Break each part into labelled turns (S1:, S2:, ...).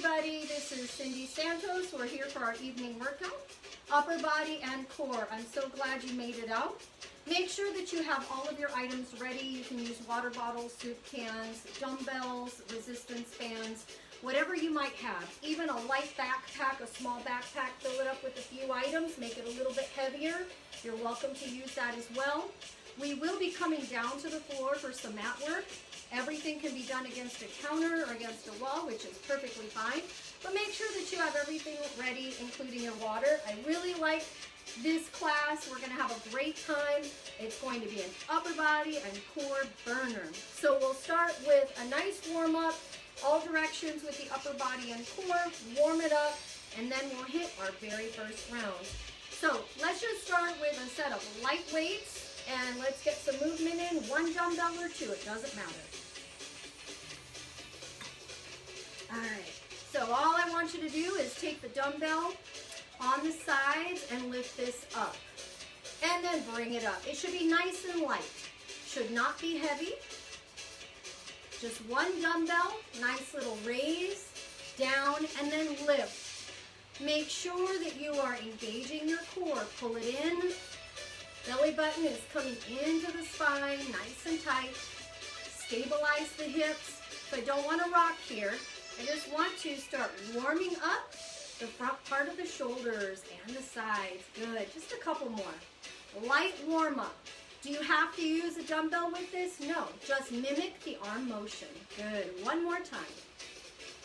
S1: everybody, this is Cindy Santos. We're here for our evening workout, upper body and core. I'm so glad you made it out. Make sure that you have all of your items ready. You can use water bottles, soup cans, dumbbells, resistance bands, whatever you might have. Even a light backpack, a small backpack, fill it up with a few items, make it a little bit heavier. You're welcome to use that as well. We will be coming down to the floor for some mat work. Everything can be done against a counter or against a wall, which is perfectly fine. But make sure that you have everything ready, including your water. I really like this class. We're going to have a great time. It's going to be an upper body and core burner. So we'll start with a nice warm up, all directions with the upper body and core, warm it up, and then we'll hit our very first round. So let's just start with a set of light weights, and let's get some movement in. One dumbbell or two, it doesn't matter. All right, so all I want you to do is take the dumbbell on the sides and lift this up. And then bring it up. It should be nice and light. Should not be heavy. Just one dumbbell, nice little raise, down, and then lift. Make sure that you are engaging your core. Pull it in. Belly button is coming into the spine, nice and tight. Stabilize the hips. So I don't want to rock here. I just want to start warming up the front part of the shoulders and the sides. Good. Just a couple more. Light warm up. Do you have to use a dumbbell with this? No. Just mimic the arm motion. Good. One more time.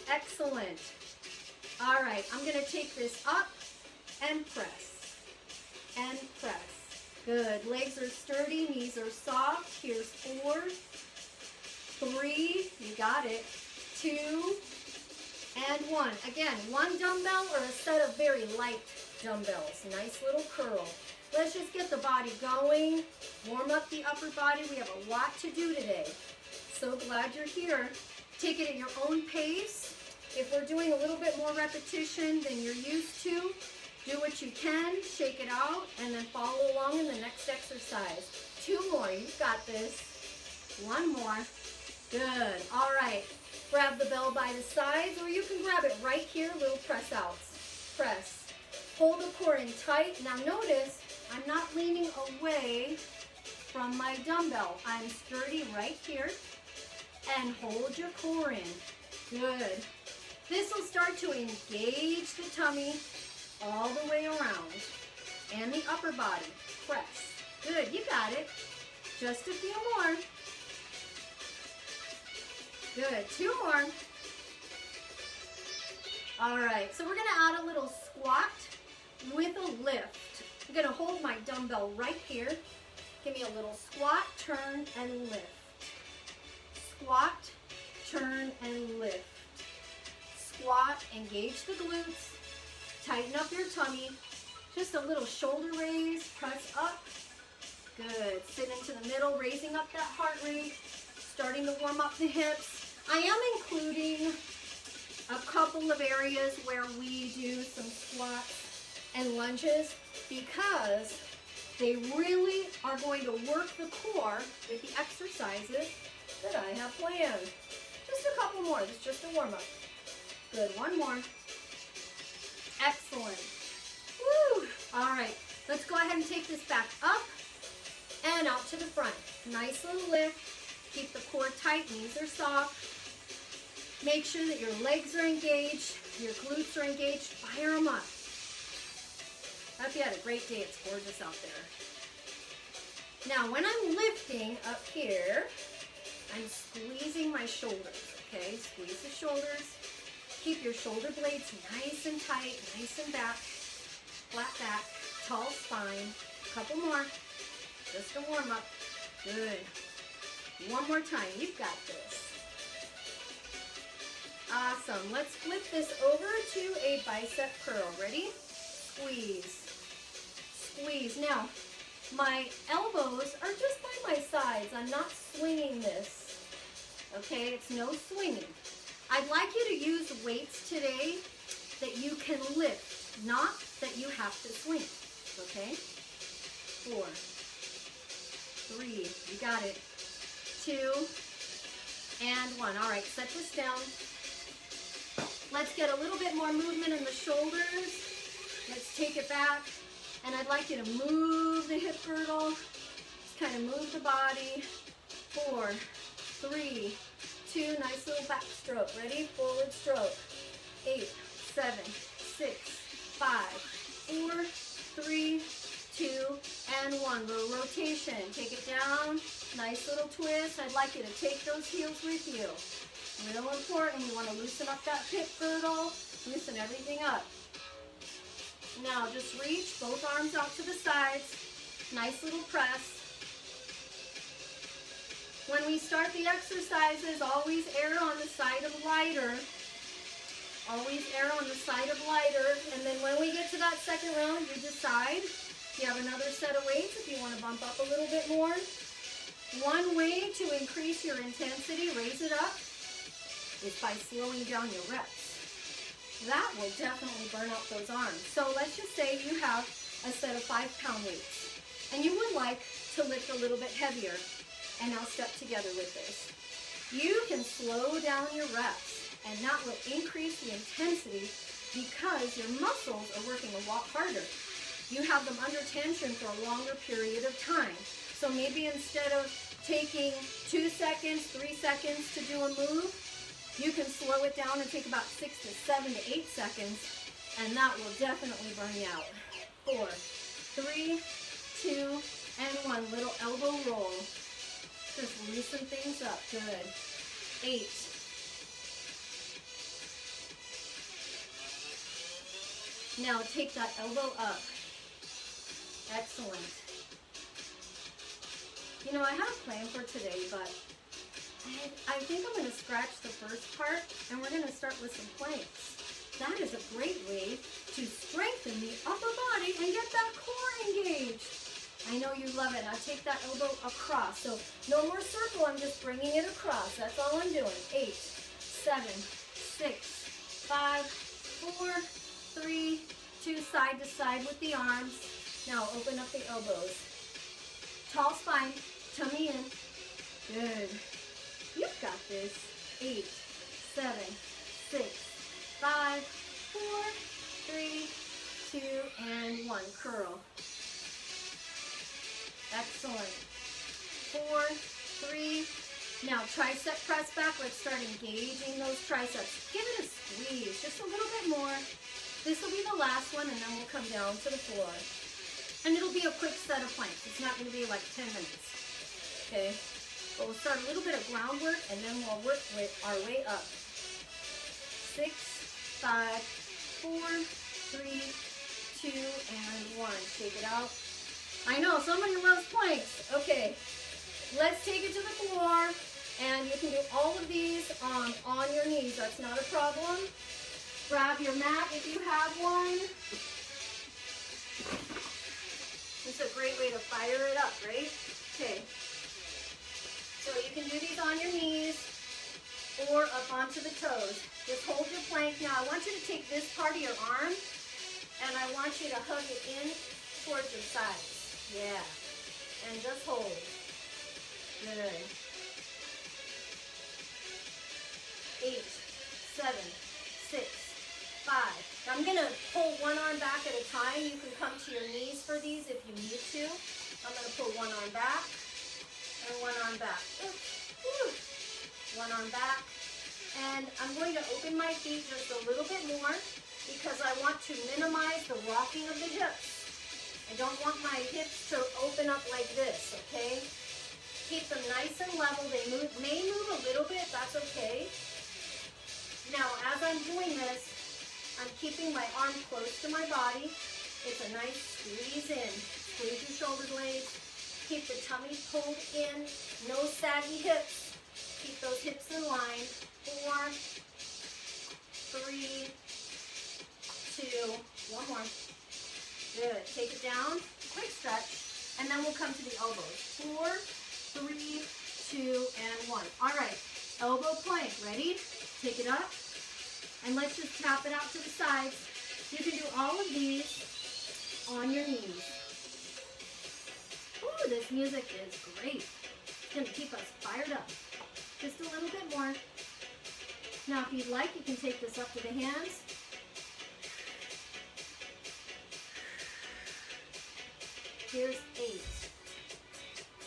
S1: Excellent. All right. I'm going to take this up and press. And press. Good. Legs are sturdy. Knees are soft. Here's 4, 3. You got it. 2. And 1. Again, one dumbbell or a set of very light dumbbells. Nice little curl. Let's just get the body going. Warm up the upper body. We have a lot to do today. So glad you're here. Take it at your own pace. If we're doing a little bit more repetition than you're used to, do what you can, shake it out, and then follow along in the next exercise. 2 more. You've got this. 1 more. Good. All right. Grab the bell by the sides, or you can grab it right here, little press outs. Press. Hold the core in tight. Now notice, I'm not leaning away from my dumbbell. I'm sturdy right here, and hold your core in. Good. This will start to engage the tummy all the way around, and the upper body. Press. Good, you got it. Just a few more. Good, 2 more. All right, so we're gonna add a little squat with a lift. I'm gonna hold my dumbbell right here. Give me a little squat, turn, and lift. Squat, turn, and lift. Squat, engage the glutes. Tighten up your tummy. Just a little shoulder raise, press up. Good, sit into the middle, raising up that heart rate. Starting to warm up the hips. I am including a couple of areas where we do some squats and lunges because they really are going to work the core with the exercises that I have planned. Just a couple more. It's just a warm-up. Good. 1 more. Excellent. Woo! All right. Let's go ahead and take this back up and out to the front. Nice little lift. Keep the core tight. Knees are soft. Make sure that your legs are engaged, your glutes are engaged. Fire them up. I hope you had a great day. It's gorgeous out there. Now, when I'm lifting up here, I'm squeezing my shoulders, okay? Squeeze the shoulders. Keep your shoulder blades nice and tight, nice and back, flat back, tall spine. A couple more. Just a warm up. Good. 1 more time. You've got this. Awesome. Let's flip this over to a bicep curl. Ready? Squeeze. Squeeze. Now, my elbows are just by my sides. I'm not swinging this. Okay? It's no swinging. I'd like you to use weights today that you can lift, not that you have to swing. Okay? 4, 3. You got it. 2, and 1. All right, set this down. Let's get a little bit more movement in the shoulders. Let's take it back. And I'd like you to move the hip girdle. Just kind of move the body. 4, 3, 2, nice little back stroke. Ready? Forward stroke. 8, 7, 6, 5, 4, 3, 2, and 1. Little rotation. Take it down. Nice little twist. I'd like you to take those heels with you. Real important. We want to loosen up that hip girdle. Loosen everything up. Now just reach both arms out to the sides. Nice little press. When we start the exercises, always err on the side of lighter. Always err on the side of lighter. And then when we get to that second round, you decide. You have another set of weights if you want to bump up a little bit more. One way to increase your intensity, raise it up, is by slowing down your reps. That will definitely burn up those arms. So let's just say you have a set of 5-pound weights and you would like to lift a little bit heavier. And now step together with this. You can slow down your reps and that will increase the intensity because your muscles are working a lot harder. You have them under tension for a longer period of time. So maybe instead of taking 2 seconds, 3 seconds to do a move, you can slow it down and take about 6 to 7 to 8 seconds, and that will definitely burn you out. 4, 3, 2, and 1. Little elbow roll. Just loosen things up. Good. 8. Now take that elbow up. Excellent. You know, I had a plan for today, but I think I'm going to scratch the first part, and we're going to start with some planks. That is a great way to strengthen the upper body and get that core engaged. I know you love it. Now take that elbow across. So no more circle, I'm just bringing it across. That's all I'm doing. 8, 7, 6, 5, 4, 3, 2, side to side with the arms. Now open up the elbows. Tall spine, tummy in. Good. You've got this. 8, 7, 6, 5, 4, 3, 2, and 1. Curl. Excellent. 4, 3. Now tricep press back. Let's start engaging those triceps. Give it a squeeze, just a little bit more. This will be the last one, and then we'll come down to the floor. And it'll be a quick set of planks. It's not going to be like 10 minutes. Okay? But we'll start a little bit of groundwork, and then we'll work our way up. 6, 5, 4, 3, 2, and 1. Shake it out. I know, somebody loves planks. Okay, let's take it to the floor, and you can do all of these on your knees. That's not a problem. Grab your mat if you have one. This is a great way to fire it up, right? Okay. So you can do these on your knees or up onto the toes. Just hold your plank. Now I want you to take this part of your arm, and I want you to hug it in towards your sides. Yeah. And just hold. Good. 8, 7, 6, 5. Now I'm going to pull one arm back at a time. You can come to your knees for these if you need to. I'm going to pull one arm back and one arm back. One arm back. And I'm going to open my feet just a little bit more because I want to minimize the rocking of the hips. I don't want my hips to open up like this, okay? Keep them nice and level. They may move a little bit, that's okay. Now, as I'm doing this, I'm keeping my arm close to my body. It's a nice squeeze in. Squeeze your shoulder blades. Keep the tummy pulled in. No saggy hips. Keep those hips in line. 4, 3, 2, one more. Good. Take it down. Quick stretch. And then we'll come to the elbows. 4, 3, 2, and 1. All right. Elbow plank. Ready? Take it up. And let's just tap it out to the sides. You can do all of these on your knees. Ooh, this music is great. It's going to keep us fired up. Just a little bit more. Now, if you'd like, you can take this up to the hands. Here's 8,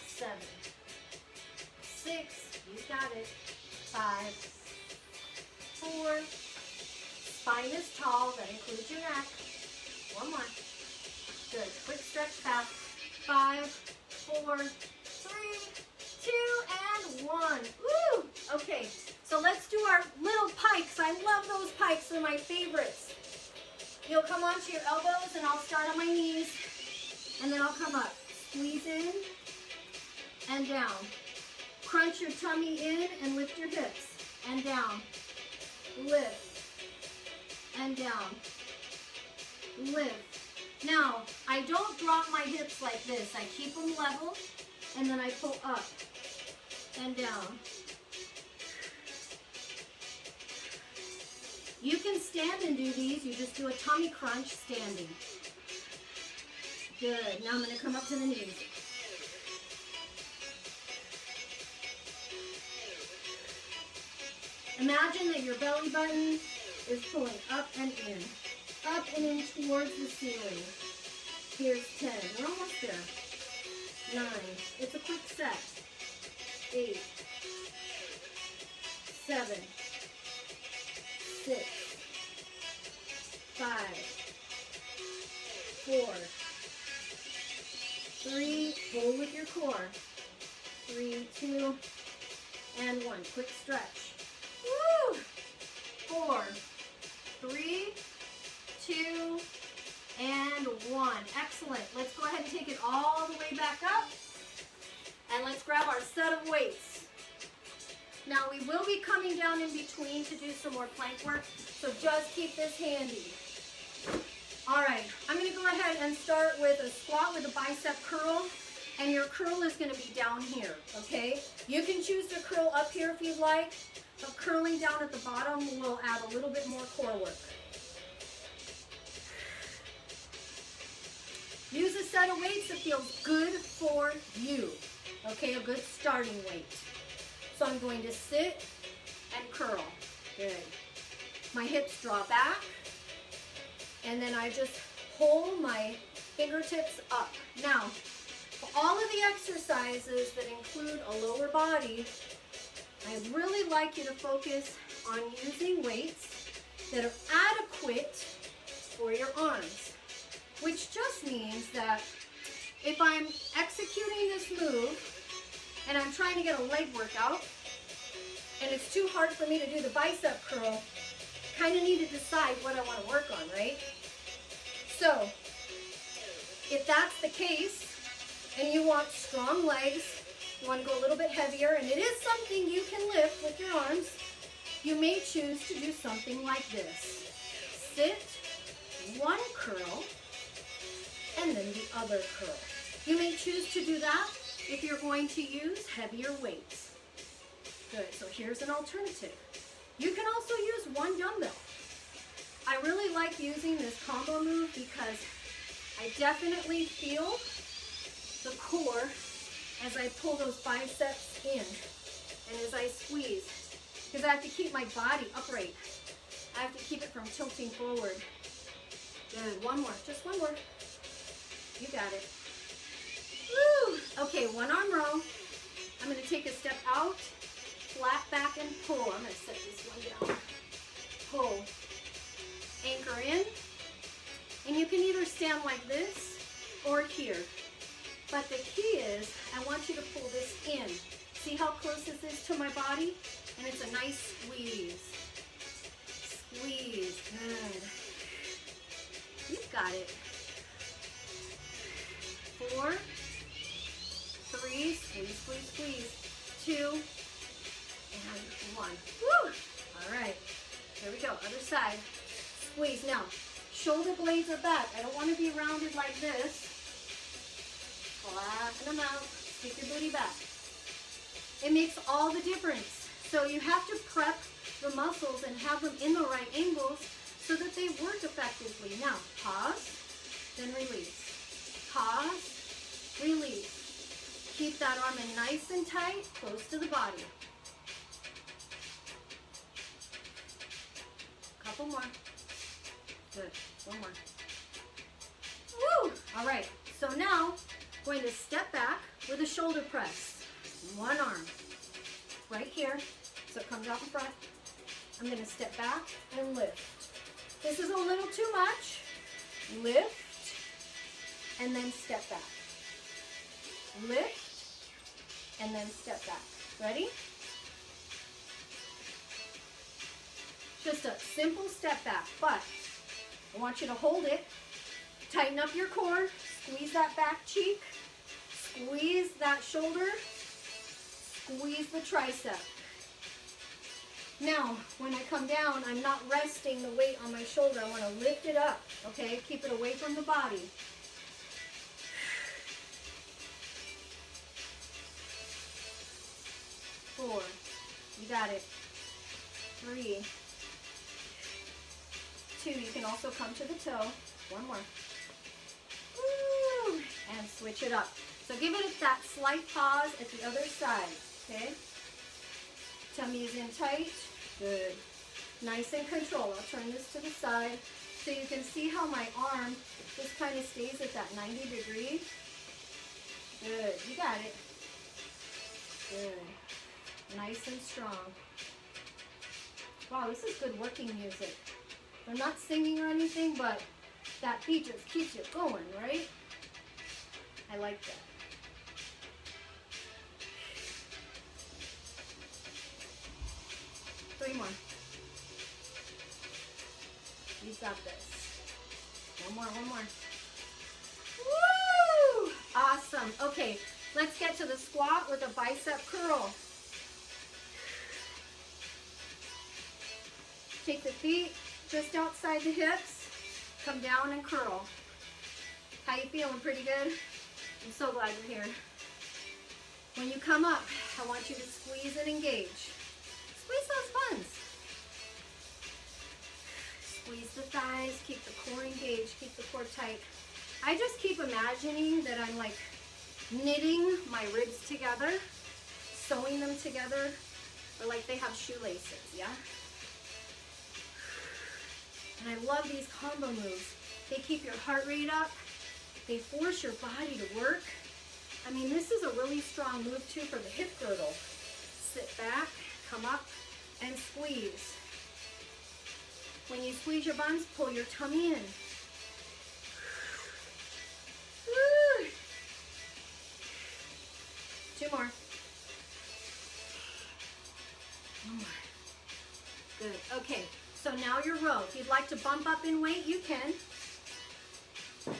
S1: 7, 6, you got it, 5, 4, spine is tall, that includes your neck. One more. Good, quick stretch back. 5, 4, 3, 2, and 1. Woo! Okay, so let's do our little pikes. I love those pikes, they're my favorites. You'll come onto your elbows and I'll start on my knees. And then I'll come up. Squeeze in and down. Crunch your tummy in and lift your hips. And down. Lift. And down. Lift. Now, I don't drop my hips like this. I keep them level. And then I pull up and down. You can stand and do these. You just do a tummy crunch standing. Good. Now I'm going to come up to the knees. Imagine that your belly button is pulling up and in towards the ceiling. Here's 10. We're almost there. 9. It's a quick set. 8. 7. 6. 5. 4. 3, pull with your core. 3, 2, and 1. Quick stretch. Woo! 4, 3, 2, and 1. Excellent. Let's go ahead and take it all the way back up. And let's grab our set of weights. Now we will be coming down in between to do some more plank work, so just keep this handy. All right, I'm going to go ahead and start with a squat with a bicep curl, and your curl is going to be down here, okay? You can choose to curl up here if you'd like, but curling down at the bottom will add a little bit more core work. Use a set of weights that feels good for you, okay? A good starting weight. So I'm going to sit and curl. Good. My hips draw back. And then I just pull my fingertips up. Now, for all of the exercises that include a lower body, I'd really like you to focus on using weights that are adequate for your arms, which just means that if I'm executing this move and I'm trying to get a leg workout and it's too hard for me to do the bicep curl, kind of need to decide what I want to work on, right? So, if that's the case, and you want strong legs, you want to go a little bit heavier, and it is something you can lift with your arms, you may choose to do something like this. Sit, one curl, and then the other curl. You may choose to do that if you're going to use heavier weights. Good, so here's an alternative. You can also use one dumbbell. I really like using this combo move because I definitely feel the core as I pull those biceps in and as I squeeze, because I have to keep my body upright. I have to keep it from tilting forward. Good, one more, just one more. You got it. Woo! Okay, one arm row. I'm going to take a step out, flat back and pull. I'm going to set this one down. Pull. Anchor in. And you can either stand like this or here. But the key is, I want you to pull this in. See how close this is to my body? And it's a nice squeeze. Squeeze. Good. You've got it. 4, 3, squeeze, squeeze, squeeze. 2, and 1. Woo! All right. Here we go. Other side. Squeeze. Now, shoulder blades are back. I don't want to be rounded like this. Flatten them out. Stick your booty back. It makes all the difference. So you have to prep the muscles and have them in the right angles so that they work effectively. Now, pause, then release. Pause, release. Keep that arm in nice and tight, close to the body. couple more. Good. One more. Woo! All right. So now, going to step back with a shoulder press. One arm. Right here. So it comes out in front. I'm going to step back and lift. This is a little too much. Lift. And then step back. Lift. And then step back. Ready? Just a simple step back, but I want you to hold it. Tighten up your core. Squeeze that back cheek. Squeeze that shoulder. Squeeze the tricep. Now, when I come down, I'm not resting the weight on my shoulder. I want to lift it up, okay? Keep it away from the body. Four. You got it. 3. 2. You can also come to the toe. One more. Woo! And switch it up. So give it that slight pause at the other side, okay? Tummy is in tight. Good. Nice and control. I'll turn this to the side so you can see how my arm just kind of stays at that 90 degree. Good. You got it. Good. Nice and strong. Wow, this is good working music. I'm not singing or anything, but that beat just keeps you going, right? I like that. Three more. You've got this. One more, one more. Woo! Awesome. Okay, let's get to the squat with a bicep curl. Take the feet just outside the hips. Come down and curl. How you feeling? Pretty good? I'm so glad you're here. When you come up, I want you to squeeze and engage. Squeeze those buns. Squeeze the thighs, keep the core engaged, keep the core tight. I just keep imagining that I'm like knitting my ribs together, sewing them together, or like they have shoelaces, yeah? And I love these combo moves. They keep your heart rate up. They force your body to work. I mean, this is a really strong move too for the hip girdle. Sit back, come up, and squeeze. When you squeeze your buns, pull your tummy in. Woo. 2 more. 1 more. Good. Okay, so now your row. If you'd like to bump up in weight, you can. Good.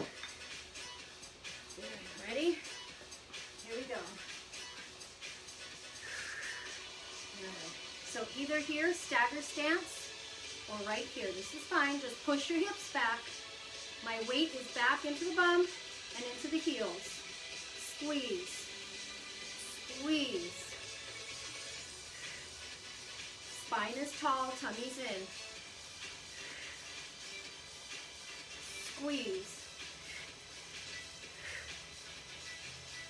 S1: Ready? Here we go. Good. So either here, stagger stance, or right here. This is fine. Just push your hips back. My weight is back into the bum and into the heels. Squeeze. Squeeze. Spine is tall, tummy's in. Squeeze.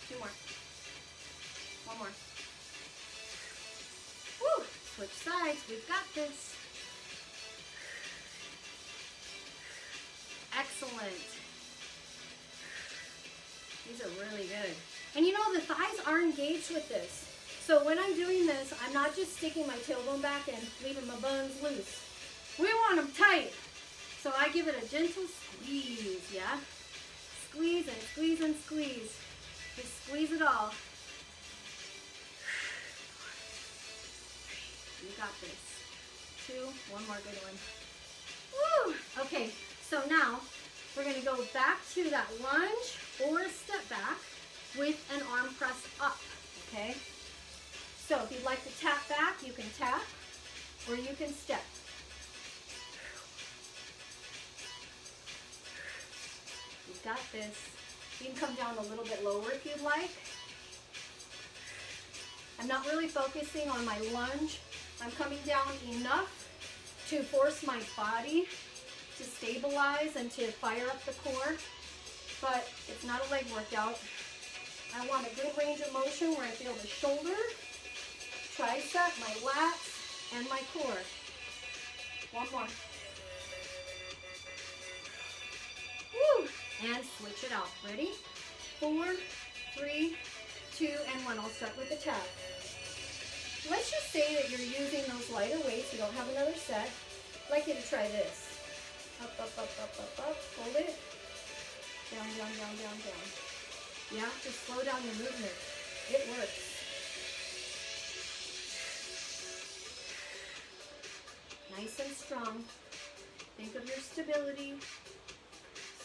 S1: 2 more. 1 more. Woo! Switch sides. We've got this. Excellent. These are really good. And you know, the thighs are engaged with this. So when I'm doing this, I'm not just sticking my tailbone back and leaving my buns loose. We want them tight. So I give it a gentle squeeze, yeah? Squeeze and squeeze and squeeze. Just squeeze it all. You got this. 2, 1 more good one. Woo! Okay, so now we're gonna go back to that lunge or a step back with an arm press up, okay? So if you'd like to tap back, you can tap, or you can step. You've got this. You can come down a little bit lower if you'd like. I'm not really focusing on my lunge. I'm coming down enough to force my body to stabilize and to fire up the core, but it's not a leg workout. I want a good range of motion where I feel the shoulder, tricep, my lats, and my core. 1 more. and switch it out. Ready? 4, 3, 2, and 1. I'll start with the tap. Let's just say that you're using those lighter weights. You don't have another set. I'd like you to try this. Up, up, up, up, up, up. Hold it. Down, down, down, down, down. Yeah, just slow down your movement. It works. Nice and strong. Think of your stability.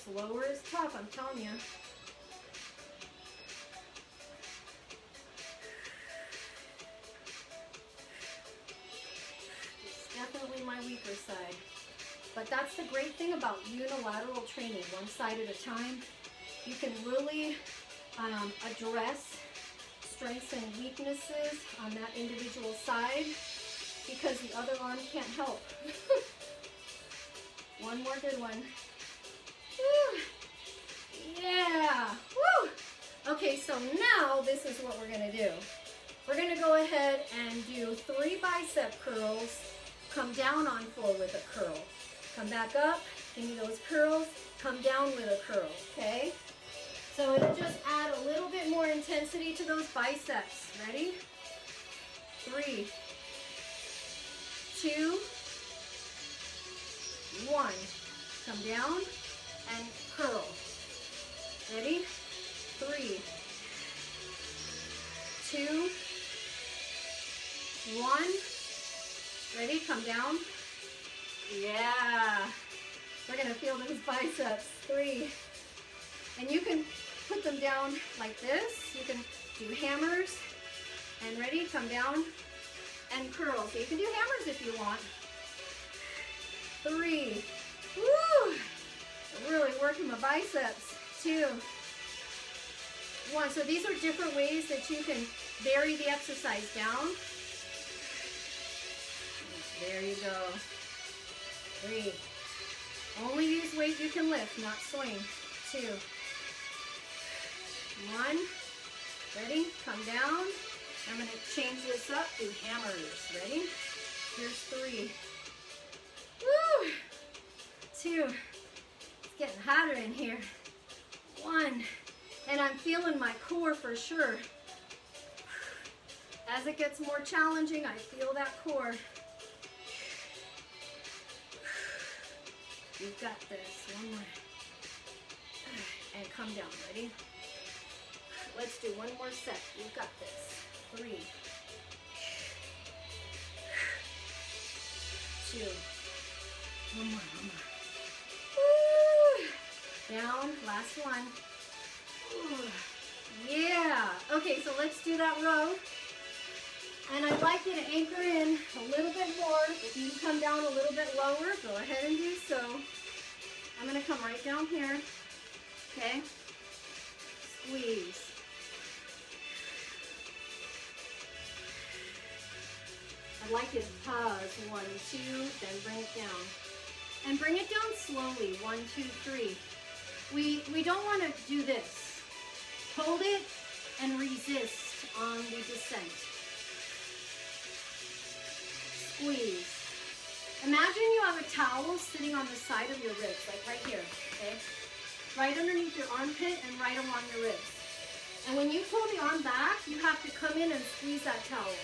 S1: Slower is tough, I'm telling you. It's definitely my weaker side. But that's the great thing about unilateral training, one side at a time. You can really address strengths and weaknesses on that individual side because the other arm can't help. One more good one. Woo. Yeah. Woo. Okay, so now this is what we're going to do. We're going to go ahead and do 3 bicep curls. Come down on 4 with a curl. Come back up, give me those curls, come down with a curl, okay? So it'll just add a little bit more intensity to those biceps. Ready? 3, 2, 1. Come down and curl. Ready? 3, 2, 1. Ready? Come down. Yeah. We're going to feel those biceps. 3. And you can put them down like this. You can do hammers. And ready? Come down and curl. So you can do hammers if you want. 3. Woo! I'm really working my biceps. 2, 1. So these are different ways that you can vary the exercise down. There you go. 3. Only use weight you can lift, not swing. 2, 1. Ready? Come down. I'm going to change this up. Do hammers. Ready? Here's 3. Woo! 2. It's getting hotter in here. 1. And I'm feeling my core for sure. As it gets more challenging, I feel that core. You've got this. 1 more. And come down. Ready? Let's do 1 more set. You've got this. 3, 2. 1 more. 1 more. Woo! Down. Last one. Ooh. Yeah. Okay, so let's do that row. And I'd like you to anchor in a little bit more. If you come down a little bit lower, go ahead and do so. I'm going to come right down here. Okay? Squeeze. I'd like you to pause. 1, 2, then bring it down. And bring it down slowly. 1, 2, 3. We don't want to do this. Hold it and resist on the descent. Squeeze. Imagine you have a towel sitting on the side of your ribs, like right here, okay? Right underneath your armpit and right along your ribs. And when you pull the arm back, you have to come in and squeeze that towel.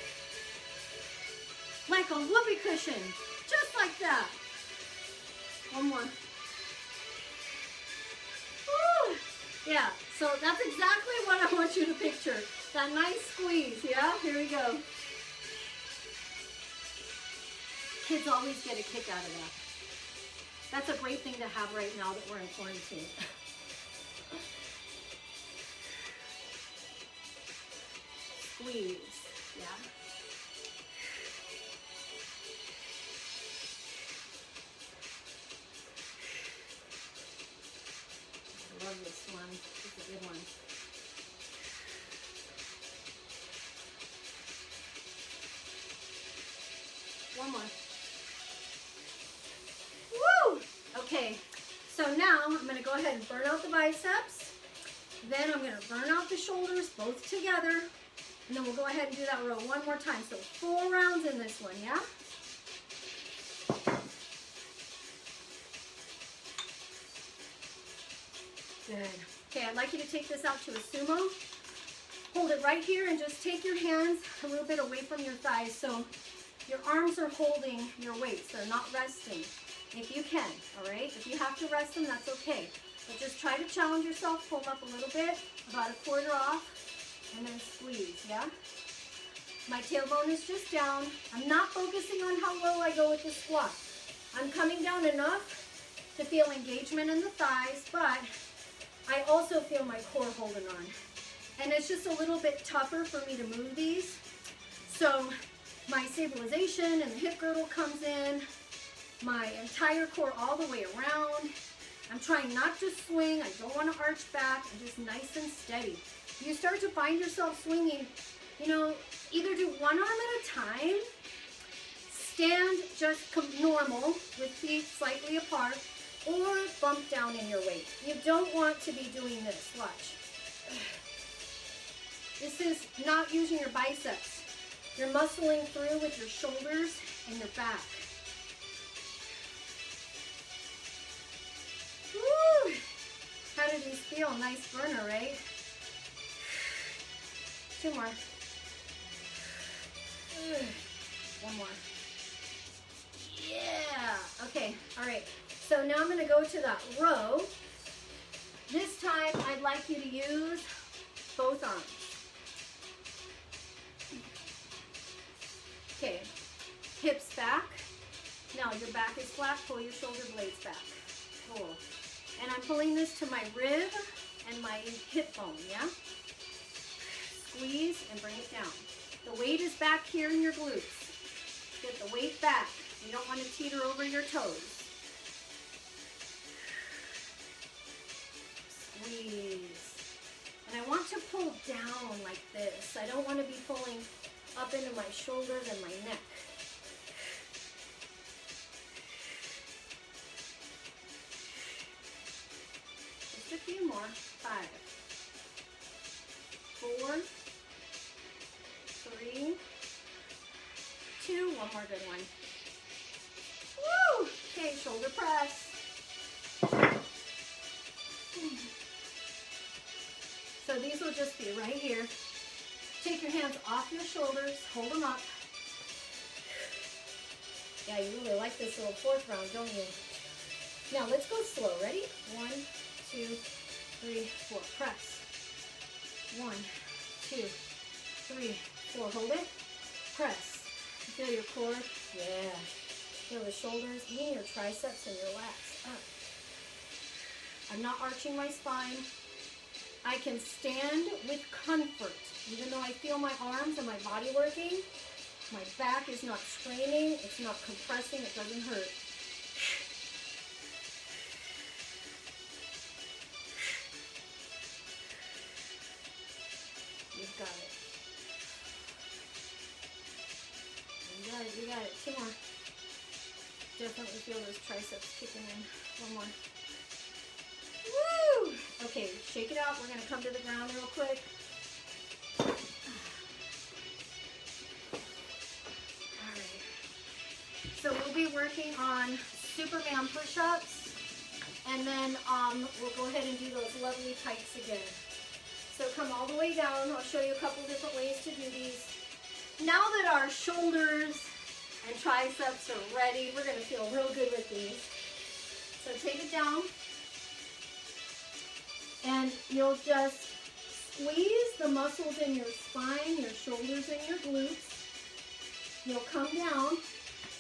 S1: Like a whoopee cushion, just like that. 1 more. Woo! Yeah, so that's exactly what I want you to picture. That nice squeeze, yeah? Here we go. Kids always get a kick out of that. That's a great thing to have right now that we're in quarantine. Squeeze, yeah. I love this one. It's a good one. One more. Woo! Okay, so now I'm going to go ahead and burn out the biceps. Then I'm going to burn out the shoulders both together. And then we'll go ahead and do that row 1 more time. So 4 rounds in this one, yeah? Good. Okay, I'd like you to take this out to a sumo. Hold it right here and just take your hands a little bit away from your thighs so your arms are holding your weights. They're not resting. If you can, all right? If you have to rest them, that's okay. But just try to challenge yourself. Pull up a little bit, about a quarter off, and then squeeze, yeah? My tailbone is just down. I'm not focusing on how low I go with the squat. I'm coming down enough to feel engagement in the thighs, but I also feel my core holding on. And it's just a little bit tougher for me to move these. So my stabilization and the hip girdle comes in, my entire core all the way around. I'm trying not to swing. I don't want to arch back. I'm just nice and steady. You start to find yourself swinging, you know, either do one arm at a time, stand just normal with feet slightly apart, or bump down in your weight. You don't want to be doing this. Watch. This is not using your biceps. You're muscling through with your shoulders and your back. Woo! How do these feel? Nice burner, right? 2 more. One more. Yeah. Okay. All right. So now I'm going to go to that row. This time I'd like you to use both arms. Okay. Hips back. Now your back is flat. Pull your shoulder blades back. Pull. And I'm pulling this to my rib and my hip bone, yeah? Squeeze and bring it down. The weight is back here in your glutes. Get the weight back. You don't want to teeter over your toes. Squeeze. And I want to pull down like this. I don't want to be pulling up into my shoulders and my neck. Just a few more. 5, 4, 3, 2. One more good one. Woo! Okay, shoulder press. So these will just be right here. Take your hands off your shoulders, hold them up. Yeah, you really like this little 4th round, don't you? Now let's go slow. Ready? 1, 2, 3, 4. Press. 1, 2, 3, 4. Hold it. Press. Feel your core. Yeah. Feel the shoulders, even your triceps and your lats. Up. I'm not arching my spine. I can stand with comfort. Even though I feel my arms and my body working, my back is not straining, it's not compressing, it doesn't hurt. You've got it. You got it, you got it. 2 more. Definitely feel those triceps kicking in. 1 more. Woo! Okay, shake it out. We're going to come to the ground real quick. Alright. So we'll be working on Superman push-ups, and then we'll go ahead and do those lovely pikes again. So come all the way down. I'll show you a couple different ways to do these. Now that our shoulders and triceps are ready, we're going to feel real good with these. So take it down. And you'll just squeeze the muscles in your spine, your shoulders, and your glutes. You'll come down,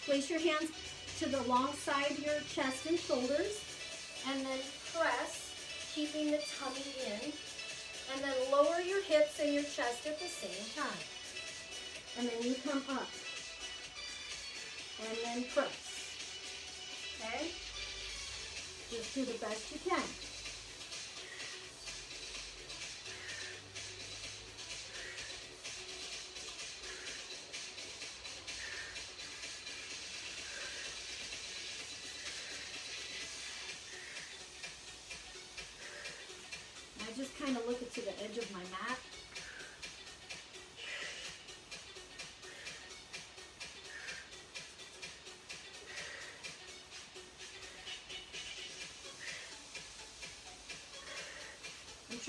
S1: place your hands to the long side of your chest and shoulders, and then press, keeping the tummy in, and then lower your hips and your chest at the same time. And then you come up, and then press. Okay? Just do the best you can. I just kind of look to the edge of my mat.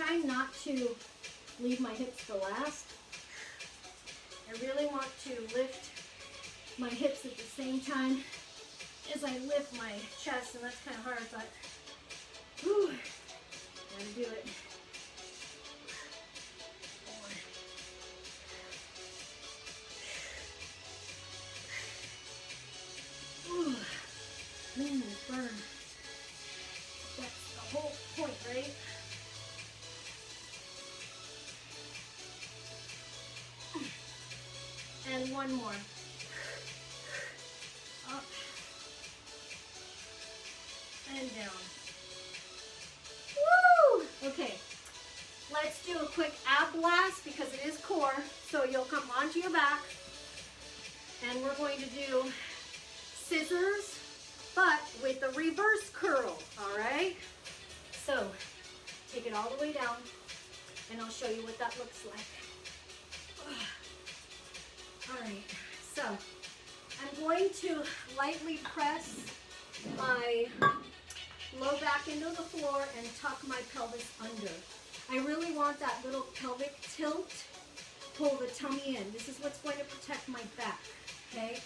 S1: trying not to leave my hips for last. I really want to lift my hips at the same time as I lift my chest, and that's kind of hard, but whew, gotta do it. Ooh, man, it's burn. That's the whole point, right? And one more. Up and down. Woo! Okay, let's do a quick ab blast because it is core. So you'll come onto your back and we're going to do scissors, but with a reverse curl, all right? So take it all the way down and I'll show you what that looks like. All right, so I'm going to lightly press my low back into the floor and tuck my pelvis under. I really want that little pelvic tilt. Pull the tummy in. This is what's going to protect my back, okay?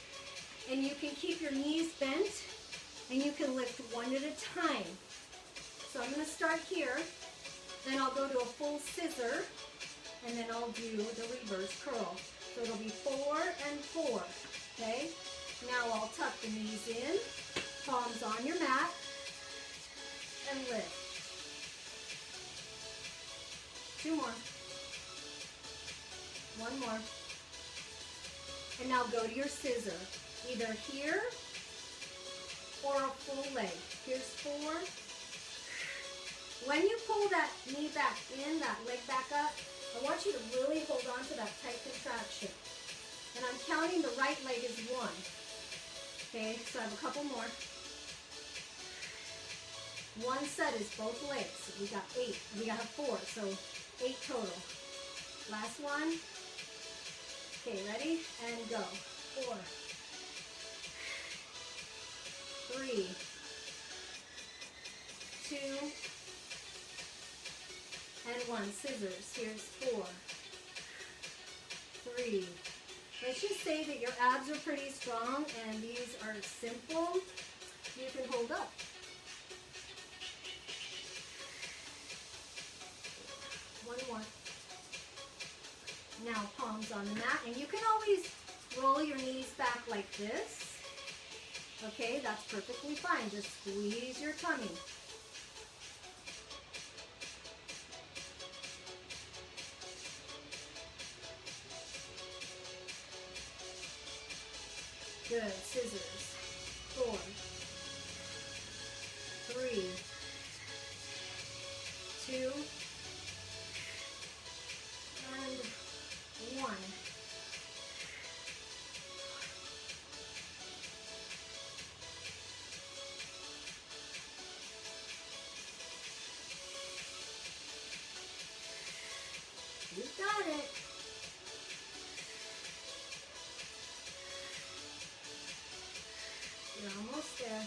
S1: And you can keep your knees bent and you can lift one at a time. So I'm going to start here, then I'll go to a full scissor, and then I'll do the reverse curl. So it'll be 4 and 4, okay? Now I'll tuck the knees in, palms on your mat, and lift. 2 more. 1 more. And now go to your scissor, either here or a full leg. Here's 4. When you pull that knee back in, that leg back up, I want you to really hold on to that tight contraction. And I'm counting the right leg as 1. Okay, so I have a couple more. 1 set is both legs. We got 8. We got 4, so 8 total. Last one. Okay, ready? And go. 4, 3, 2, and 1. Scissors. Here's 4, 3. Let's just say that your abs are pretty strong and these are simple. You can hold up. 1 more. Now palms on the mat, and you can always roll your knees back like this. Okay, that's perfectly fine. Just squeeze your tummy. Good. Scissors. 4, 3, 2, and 1. You got it. You're almost there.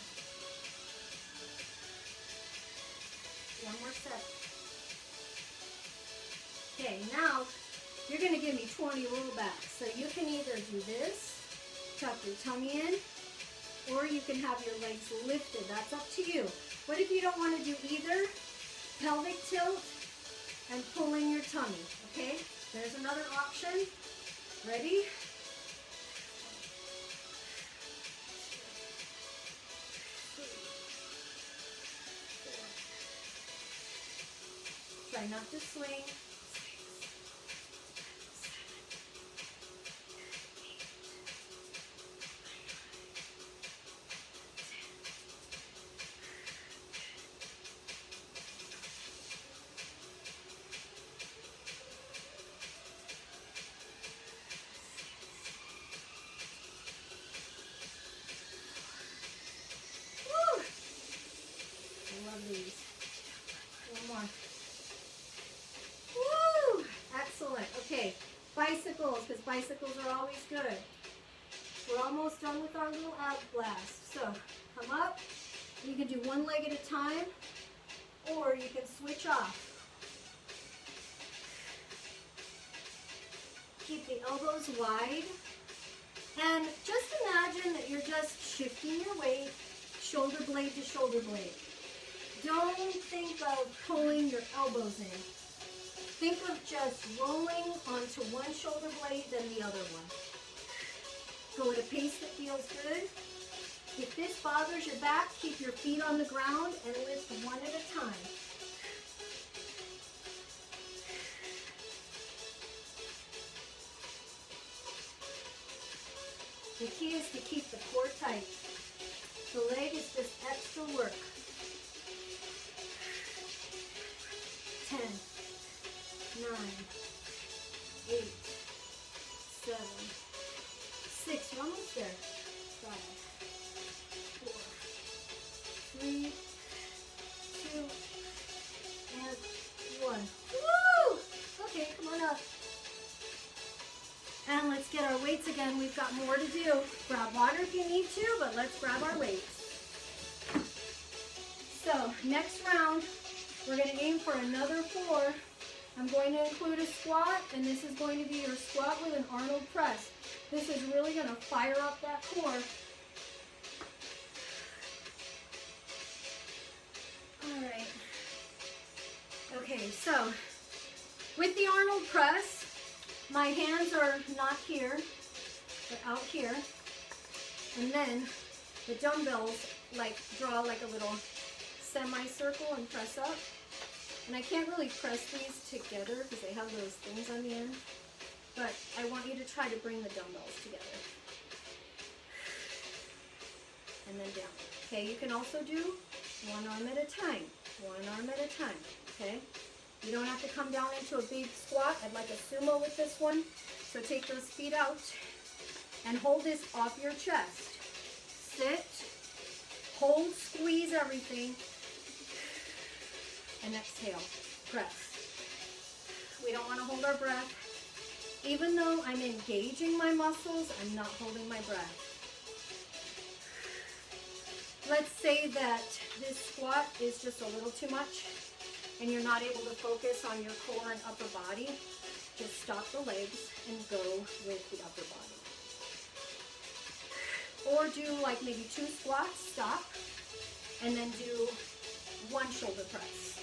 S1: 1 more set. Okay, now you're going to give me 20 rollbacks. So you can either do this, tuck your tummy in, or you can have your legs lifted. That's up to you. What if you don't want to do either? Pelvic tilt and pulling your tummy. Okay, there's another option. Ready? Try not to swing. 1 more. Woo! Excellent. Okay, bicycles, because bicycles are always good. We're almost done with our little ab blast. So come up. You can do 1 leg at a time, or you can switch off. keep the elbows wide. And just imagine that you're just shifting your weight shoulder blade to shoulder blade. Don't think of pulling your elbows in. Think of just rolling onto one shoulder blade, then the other one. Go at a pace that feels good. If this bothers your back, keep your feet on the ground and lift one at a time. The key is to keep the core tight. The leg is just extra work. 10, 9, 8, 7, 6. You're almost there. 5, 4, 3, 2, and 1. Woo! Okay, come on up. And let's get our weights again. We've got more to do. Grab water if you need to, but let's grab our weights. So, next round, we're going to aim for another 4. I'm going to include a squat, and this is going to be your squat with an Arnold press. This is really going to fire up that core. All right. Okay, so with the Arnold press, my hands are not here, they're out here. And then the dumbbells draw like a little semicircle and press up. And I can't really press these together because they have those things on the end. But I want you to try to bring the dumbbells together. And then down. Okay, you can also do one arm at a time. One arm at a time, okay? You don't have to come down into a big squat. I'd like a sumo with this one. So take those feet out and hold this off your chest. Sit, hold, squeeze everything, and exhale, press. We don't want to hold our breath. Even though I'm engaging my muscles, I'm not holding my breath. Let's say that this squat is just a little too much and you're not able to focus on your core and upper body. Just stop the legs and go with the upper body. Or do like maybe 2 squats, stop, and then do 1 shoulder press.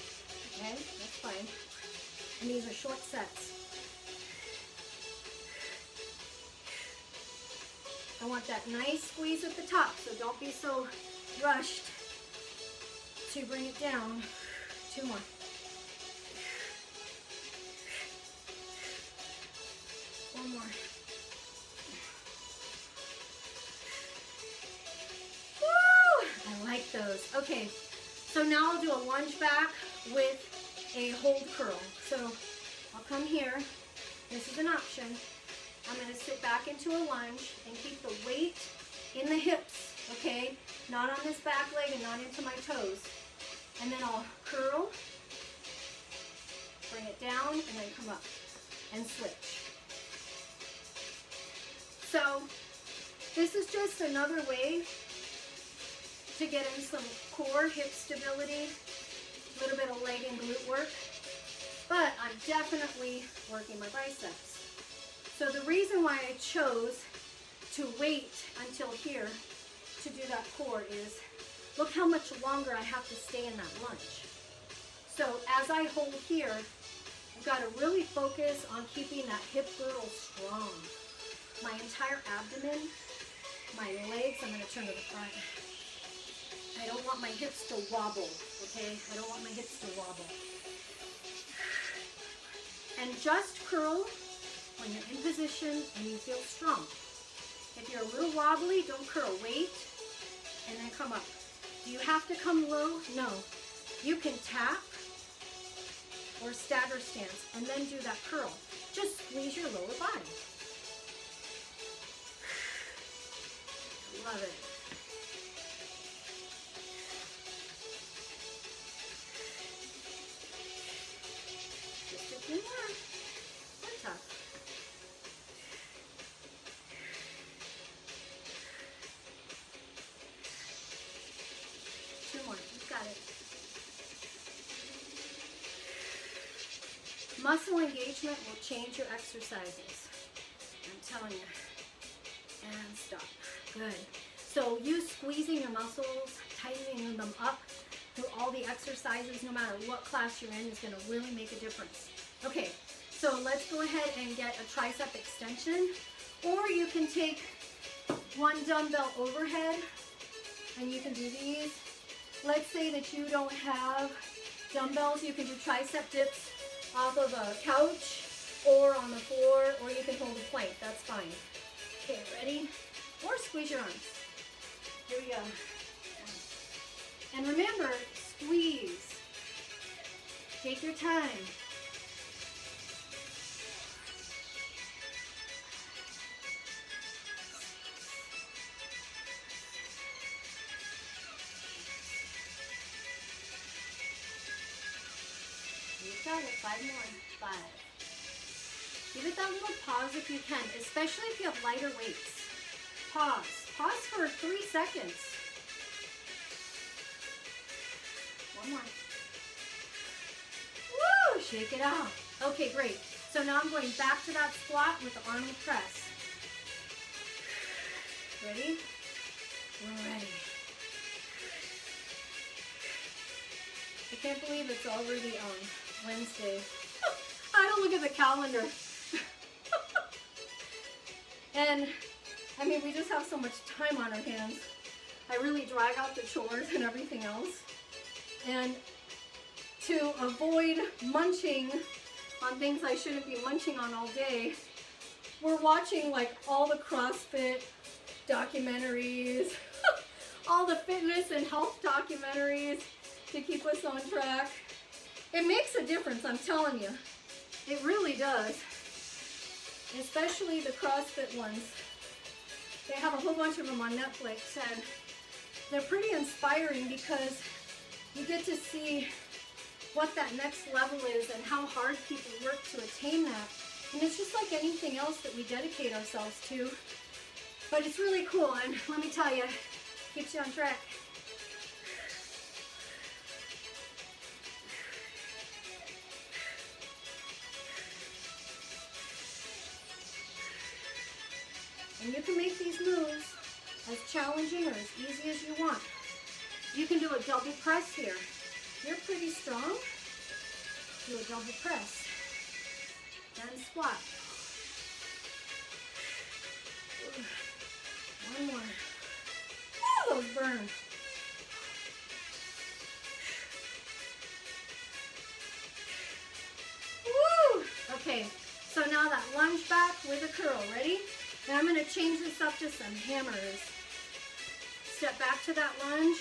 S1: Okay, that's fine. And these are short sets. I want that nice squeeze at the top, so don't be so rushed to bring it down. 2 more. One more. Woo! I like those. Okay, so now I'll do a lunge back with a hold curl. So I'll come here. This is an option. I'm going to sit back into a lunge and keep the weight in the hips, okay? Not on this back leg and not into my toes. And then I'll curl, bring it down, and then come up and switch. So this is just another way to get in some core, hip stability, a little bit of leg and glute work, but I'm definitely working my biceps. So the reason why I chose to wait until here to do that core is, look how much longer I have to stay in that lunge. So as I hold here, I've got to really focus on keeping that hip girdle strong. My entire abdomen, my legs, I'm going to turn to the front. I don't want my hips to wobble, okay? I don't want my hips to wobble. And just curl when you're in position and you feel strong. If you're a little wobbly, don't curl. Wait, and then come up. Do you have to come low? No. You can tap or stagger stance and then do that curl. Just squeeze your lower body. Love it. Just a few more. We're tough. You've got it. Muscle engagement will change your exercises. telling you. And stop. Good. So you squeezing your muscles, tightening them up through all the exercises, no matter what class you're in, is going to really make a difference. Okay, so let's go ahead and get a tricep extension. Or you can take one dumbbell overhead, and you can do these. Let's say that you don't have dumbbells, you can do tricep dips off of a couch or on the floor, or you can hold a plank, that's fine. Okay, ready? Or squeeze your arms. Here we go. And remember, squeeze. Take your time. You got it. 5 more. 5. Give it that little pause if you can, especially if you have lighter weights. Pause. Pause for 3 seconds. 1 more. Woo! Shake it out. Okay, great. So now I'm going back to that squat with the Arnold press. Ready? We're ready. I can't believe it's already Wednesday. I don't look at the calendar. And I mean, we just have so much time on our hands. I really drag out the chores and everything else. And to avoid munching on things I shouldn't be munching on all day, we're watching like all the CrossFit documentaries, all the fitness and health documentaries to keep us on track. It makes a difference, I'm telling you. It really does. Especially the CrossFit ones. They have a whole bunch of them on Netflix, and they're pretty inspiring because you get to see what that next level is and how hard people work to attain that. And it's just like anything else that we dedicate ourselves to. But it's really cool, and let me tell you, keeps you on track. And you can make these moves as challenging or as easy as you want. You can do a double press here. You're pretty strong. Do a double press. Then squat. 1 more. Oh, those burn. Woo! Okay, so now that lunge back with a curl. Ready? Now I'm going to change this up to some hammers. Step back to that lunge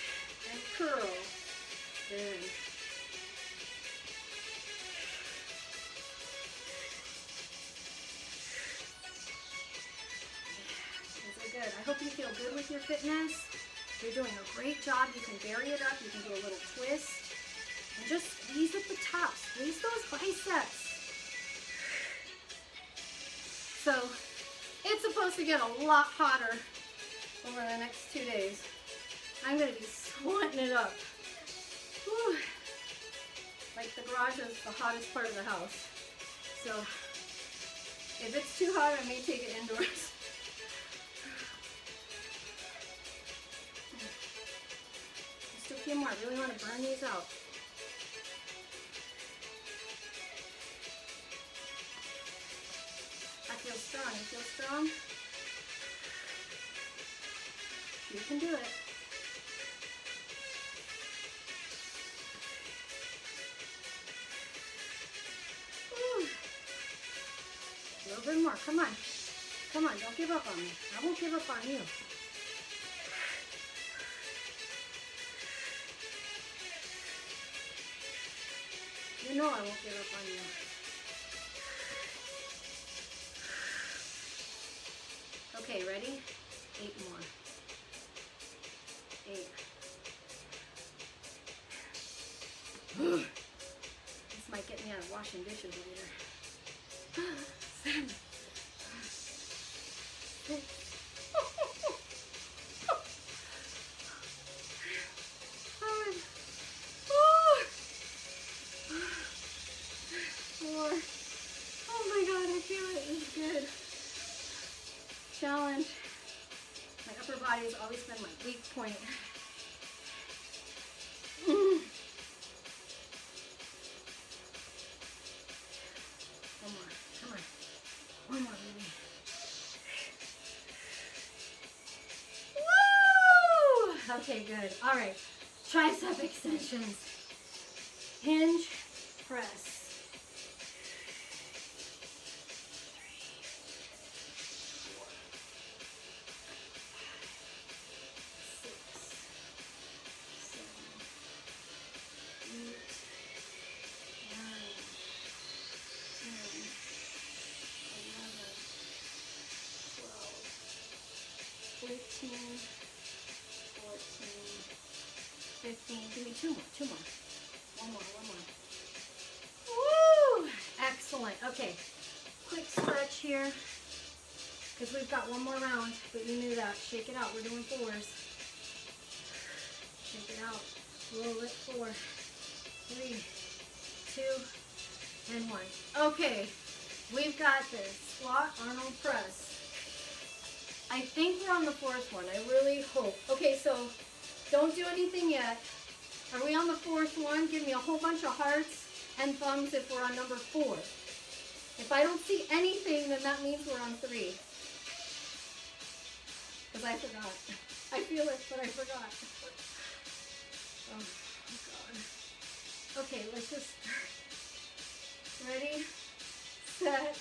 S1: and curl. Good. Those are good. I hope you feel good with your fitness. You're doing a great job. You can vary it up. You can do a little twist. And just squeeze at the top. Squeeze those biceps. So, it's supposed to get a lot hotter over the next 2 days. I'm going to be sweating it up. Whew. Like the garage is the hottest part of the house. So if it's too hot, I may take it indoors. Just a few more. I really want to burn these out. I feel strong. You feel strong? You can do it. Whew. A little bit more. Come on. Come on. Don't give up on me. I won't give up on you. You know I won't give up on you. Okay, ready? 8 more. 8. This might get me out of washing dishes later. 7. 6. 5. 4. Oh my God, I feel it. It's good. thighs always been my weak point. One more. Come on. One more, baby. Woo! Okay, good. All right. Tricep extensions. Hinge, press. 13, 14, 15. Give me two more. One more. Woo! Excellent. Okay, quick stretch here because we've got one more round, but you knew that. Shake it out. We're doing fours. Shake it out. Roll it. 4, 3, 2, and 1. Okay, we've got this. Squat, Arnold press. I think we're on the 4th one. I really hope. Okay, so don't do anything yet. Are we on the 4th one? Give me a whole bunch of hearts and thumbs if we're on number 4. If I don't see anything, then that means we're on 3. Because I forgot. I feel it, but I forgot. Oh, God. Okay, let's just ready, set,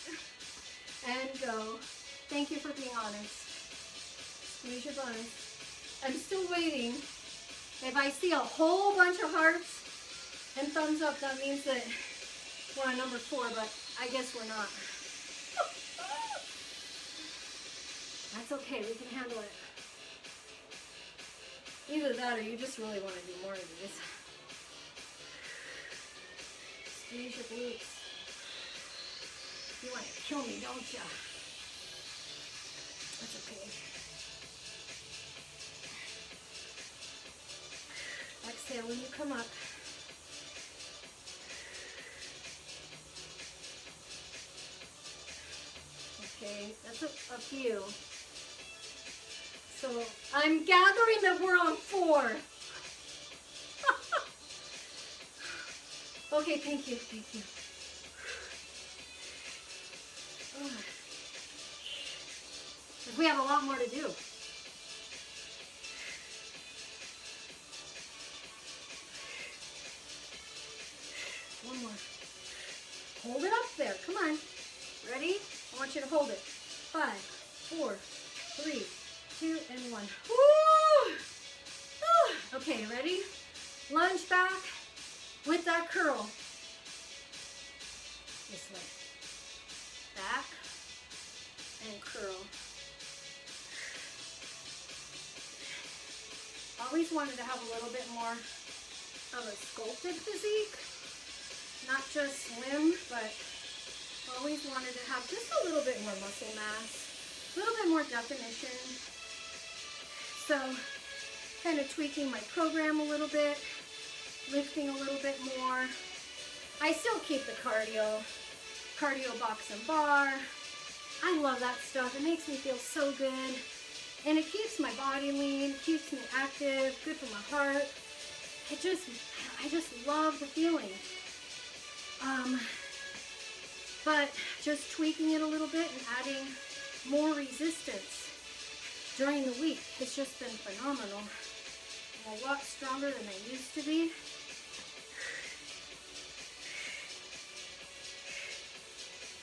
S1: and go. Thank you for being honest. Squeeze your buns. I'm still waiting. If I see a whole bunch of hearts and thumbs up, that means that we're on number 4, but I guess we're not. That's okay, we can handle it. Either that or you just really want to do more of these. Squeeze your glutes. You want to kill me, don't you? That's okay. Exhale when you come up. Okay, that's a few. So I'm gathering that we're on 4. Okay, thank you. Oh. We have a lot more to do. One more. Hold it up there. Come on. Ready? I want you to hold it. 5, 4, 3, 2, and 1. Woo! Okay, ready? Lunge back with that curl. This way. Back and curl. Always wanted to have a little bit more of a sculpted physique. Not just slim, but always wanted to have just a little bit more muscle mass, a little bit more definition. So kind of tweaking my program a little bit, lifting a little bit more. I still keep the cardio box and bar. I love that stuff. It makes me feel so good. And it keeps my body lean, keeps me active, good for my heart. I just love the feeling. But just tweaking it a little bit and adding more resistance during the week has just been phenomenal. I'm a lot stronger than I used to be.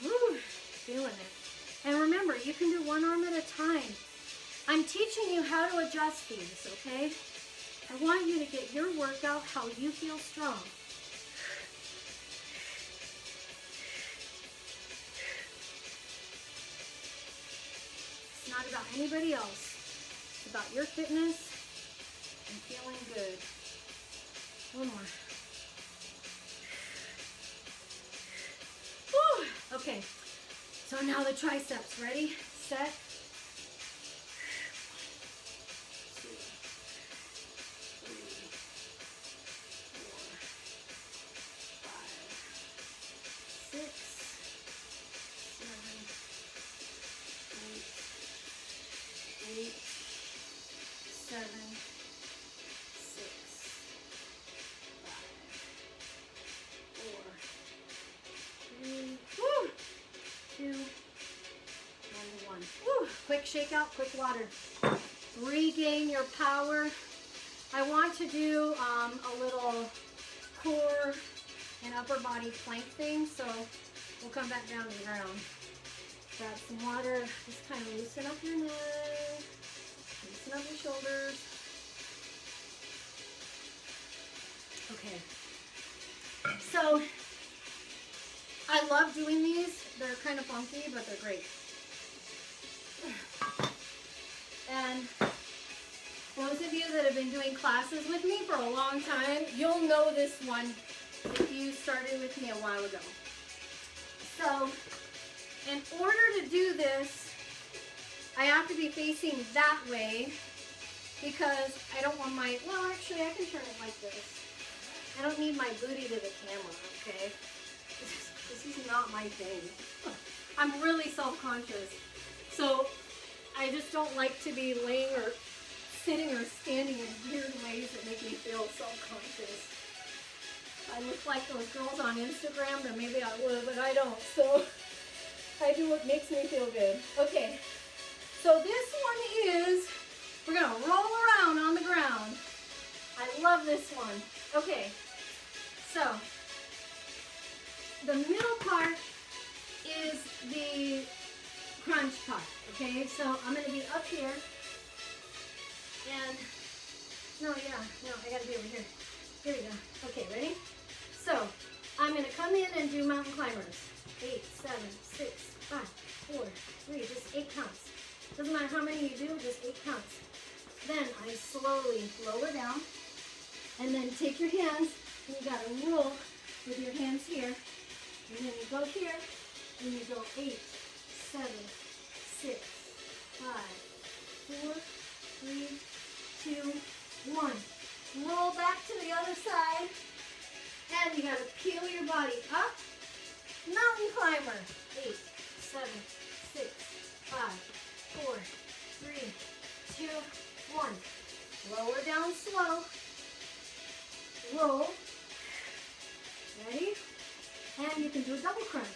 S1: Woo, feeling it. And remember, you can do one arm at a time. I'm teaching you how to adjust these, okay? I want you to get your workout how you feel strong. It's not about anybody else. It's about your fitness and feeling good. One more. Woo! Okay, so now the triceps. Ready, set. 2, 3, 4, 5, 6, 7, 8, quick shake out, quick water. Regain your power. I want to do a little core and upper body plank thing, so we'll come back down to the ground. Grab some water, just kind of loosen up your neck, loosen up your shoulders. Okay, so I love doing these. They're kind of funky, but they're great. And those of you that have been doing classes with me for a long time, you'll know this one if you started with me a while ago. So, in order to do this, I have to be facing that way because I don't want my, well actually I can turn it like this. I don't need my booty to the camera, okay? This is not my thing. I'm really self-conscious. So, I just don't like to be laying or sitting or standing in weird ways that make me feel self-conscious. I look like those girls on Instagram, or maybe I would, but I don't. So I do what makes me feel good. Okay, so this one is, we're gonna roll around on the ground. I love this one. Okay, so the middle part is the crunch part. Okay, so I'm gonna be up here. And, I gotta be over here. Here we go. Okay, ready? So, I'm gonna come in and do mountain climbers. 8, 7, 6, 5, 4, 3, just 8 counts. Doesn't matter how many you do, just 8 counts. Then I slowly lower down, and then take your hands, and you gotta roll with your hands here, and then you go here, and you go 8, 7, 6, 5, 4, 3, 2, 1. Roll back to the other side. And you gotta peel your body up. Mountain climber. 8, 7, 6, 5, 4, 3, 2, 1. Lower down slow. Roll. Ready? And you can do a double crunch.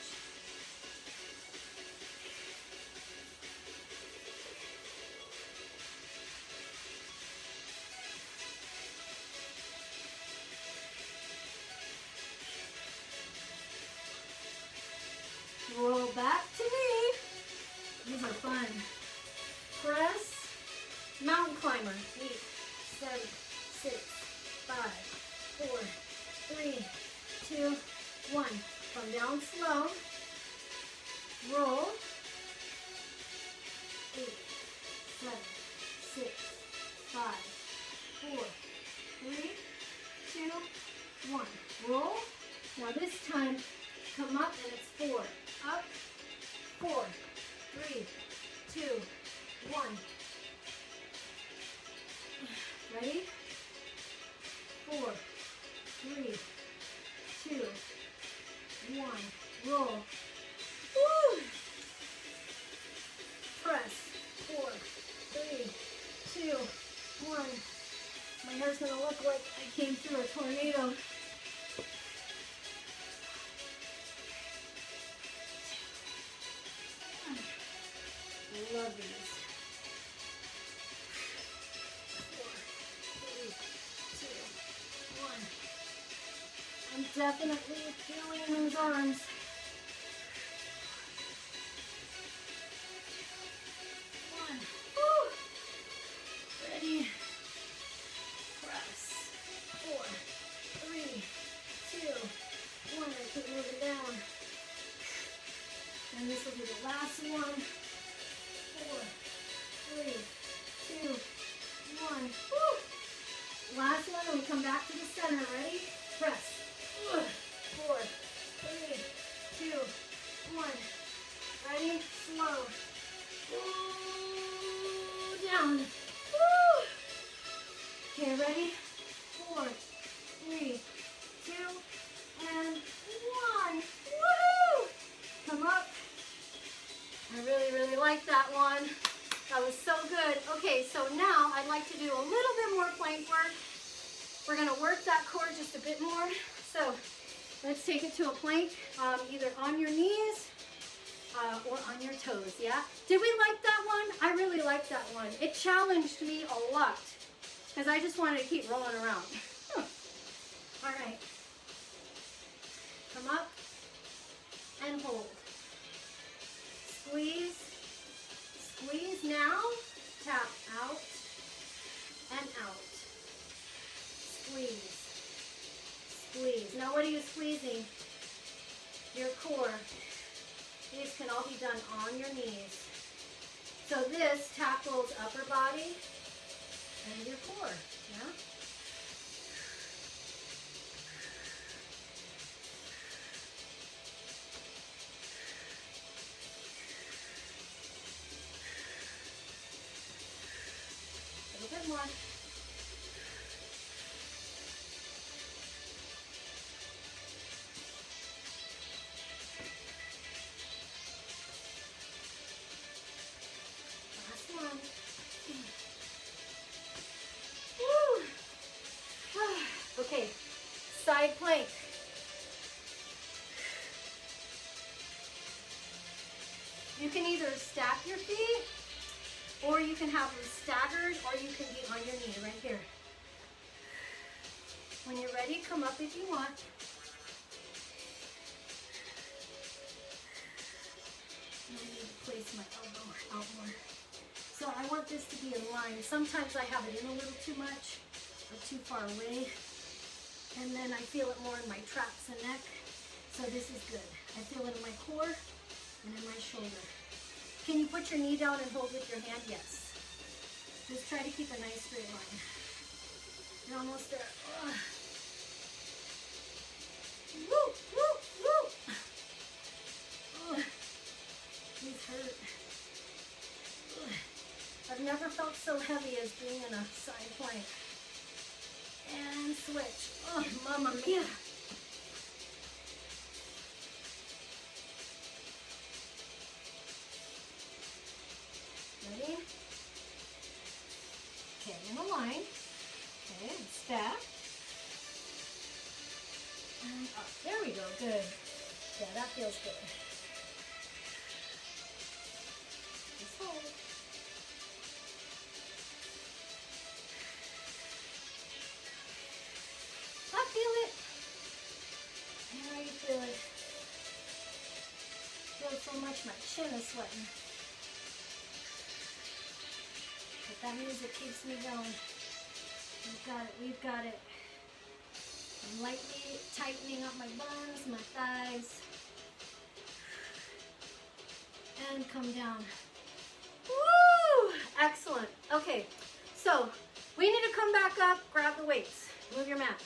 S1: Roll back to me. These are fun. Press, mountain climber. 8, 7, 6, 5, 4, 3, 2, 1. Come down slow. Roll. 8, 7, 6, 5, 4, 3, 2, 1. Roll. Now this time, come up and it's 4. Up, 4, 3, 2, 1. Ready? 4, 3, 2, 1. Roll. Woo! Press. 4, 3, 2, 1. My hair's gonna look like I came through a tornado. I love these. 4, 3, 2, 1. I'm definitely feeling those arms. 1. Woo! Ready? Press. 4, 3, 2, 1. I keep moving down. And this will be the last one. 4, 3, 2, 1. Woo! Last one, and we come back to the center. Ready? Press. 4, 3, 2, 1. Ready? Slow. Ooh, down. Woo! Okay, ready? 4, 3, 2, and 1. Woohoo! Come up. I really, really like that one. That was so good. Okay, so now I'd like to do a little bit more plank work. We're gonna work that core just a bit more. So let's take it to a plank, either on your knees or on your toes, yeah? Did we like that one? I really liked that one. It challenged me a lot because I just wanted to keep rolling around. All right. Come up and hold. Squeeze. Squeeze now. Tap out and out. Squeeze. Squeeze. Now what are you squeezing? Your core. These can all be done on your knees. So this tackles upper body and your core, yeah? A little bit more. Okay, side plank. You can either stack your feet, or you can have them staggered, or you can be on your knee right here. When you're ready, come up if you want. I need to place my elbow out more. So I want this to be in line. Sometimes I have it in a little too much or too far away. And then I feel it more in my traps and neck. So this is good. I feel it in my core and in my shoulder. Can you put your knee down and hold with your hand? Yes. Just try to keep a nice straight line. You're almost there. Ugh. Woo, woo, woo. Ugh. These hurt. Ugh. I've never felt so heavy as being in a side plank. And switch. Oh, mamma mia. Ready? Okay, in a line. Okay, and stack. And up. There we go. Good. Yeah, that feels good. Just hold. I feel it. How you feel it? Feel so much my chin is sweating. But that music keeps me going. We've got it, we've got it. I'm lightly tightening up my buns, my thighs. And come down. Woo! Excellent. Okay, so we need to come back up, grab the weights. Move your mat.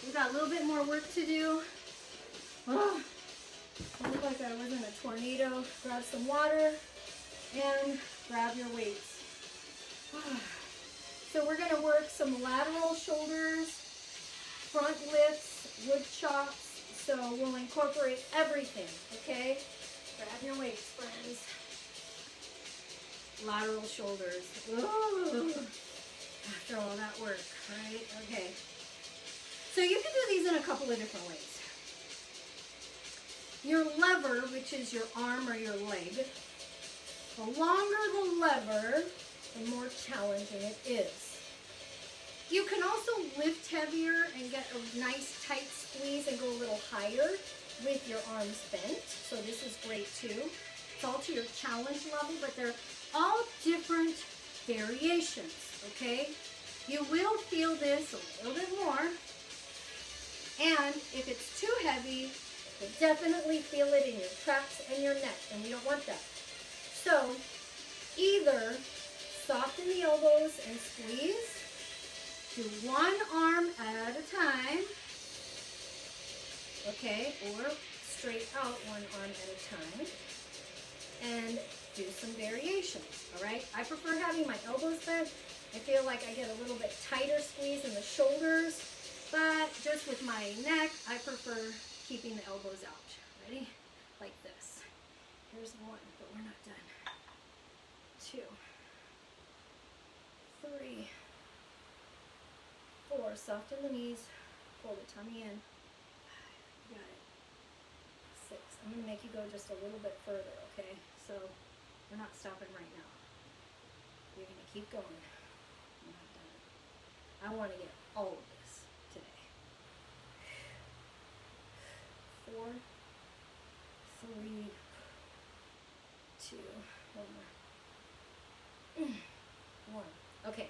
S1: We've got a little bit more work to do. Oh, I look like I was in a tornado. Grab some water and grab your weights. So we're going to work some lateral shoulders, front lifts, wood chops. So we'll incorporate everything, okay? Grab your weights, friends. Lateral shoulders. Ooh. After all that work, right? Okay. So you can do these in a couple of different ways. Your lever, which is your arm or your leg, the longer the lever, the more challenging it is. You can also lift heavier and get a nice tight squeeze and go a little higher with your arms bent. So this is great too. It's all to your challenge level, but they're all different variations, okay? You will feel this a little bit more. And if it's too heavy, you'll definitely feel it in your traps and your neck, and we don't want that. So either soften the elbows and squeeze, do one arm at a time, okay, or straight out one arm at a time, and do some variations, all right? I prefer having my elbows bent. I feel like I get a little bit tighter squeeze in the shoulders, but just with my neck, I prefer keeping the elbows out. Ready? Like this. Here's one, but we're not done. 2, 3, 4. Soften the knees. Pull the tummy in. 5. Got it. 6. I'm going to make you go just a little bit further, okay? So we're not stopping right now. You're going to keep going. I'm not done. I want to get all of this today. 4, 3, 2, 1 more. 1. Okay,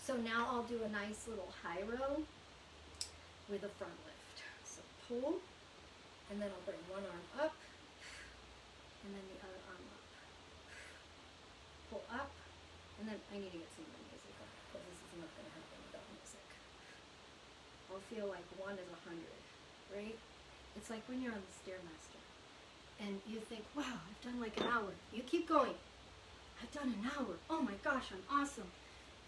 S1: so now I'll do a nice little high row with a front lift. So pull, and then I'll bring one arm up, and then the other arm up. Pull up, and then I need to get some more music on it, because this is not going to happen without music. I'll feel like 1 is 100, right? It's like when you're on the Stairmaster, and you think, wow, I've done like an hour. You keep going. I've done an hour. Oh my gosh, I'm awesome.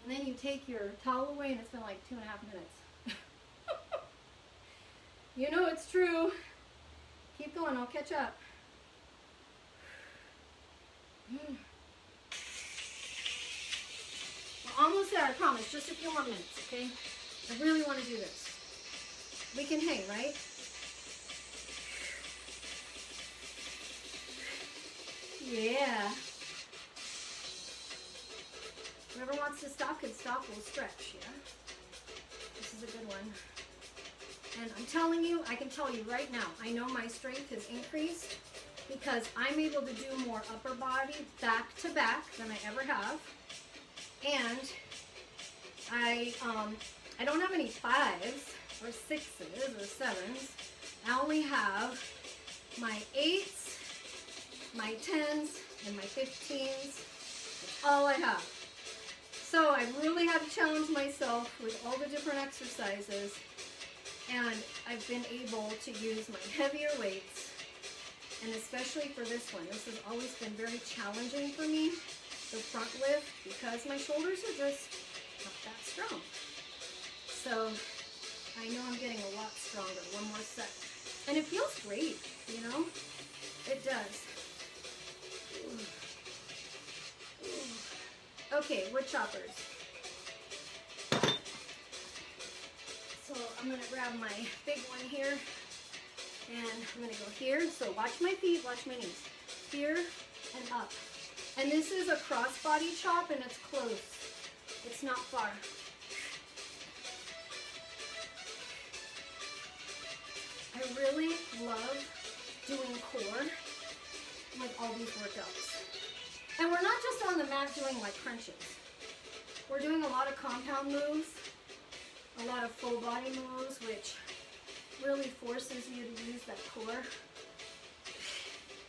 S1: And then you take your towel away, and it's been like 2.5 minutes. You know it's true. Keep going, I'll catch up. We're almost there, I promise. Just a few more minutes, okay? I really want to do this. We can hang, right? Yeah. Whoever wants to stop can stop. We'll stretch, yeah? This is a good one. And I'm telling you, I can tell you right now, I know my strength has increased because I'm able to do more upper body back to back than I ever have. And I don't have any 5s or 6s or 7s. I only have my 8s, my 10s, and my 15s. That's all I have. So I really had to challenge myself with all the different exercises. And I've been able to use my heavier weights, and especially for this one. This has always been very challenging for me, the front lift, because my shoulders are just not that strong. So I know I'm getting a lot stronger. One more set. And it feels great, you know? It does. Okay, wood choppers. So I'm going to grab my big one here, and I'm going to go here. So watch my feet, watch my knees. Here and up. And this is a cross-body chop, and it's close. It's not far. I really love doing core with all these workouts. And we're not just on the mat doing like crunches. We're doing a lot of compound moves. A lot of full body moves, which really forces you to use that core.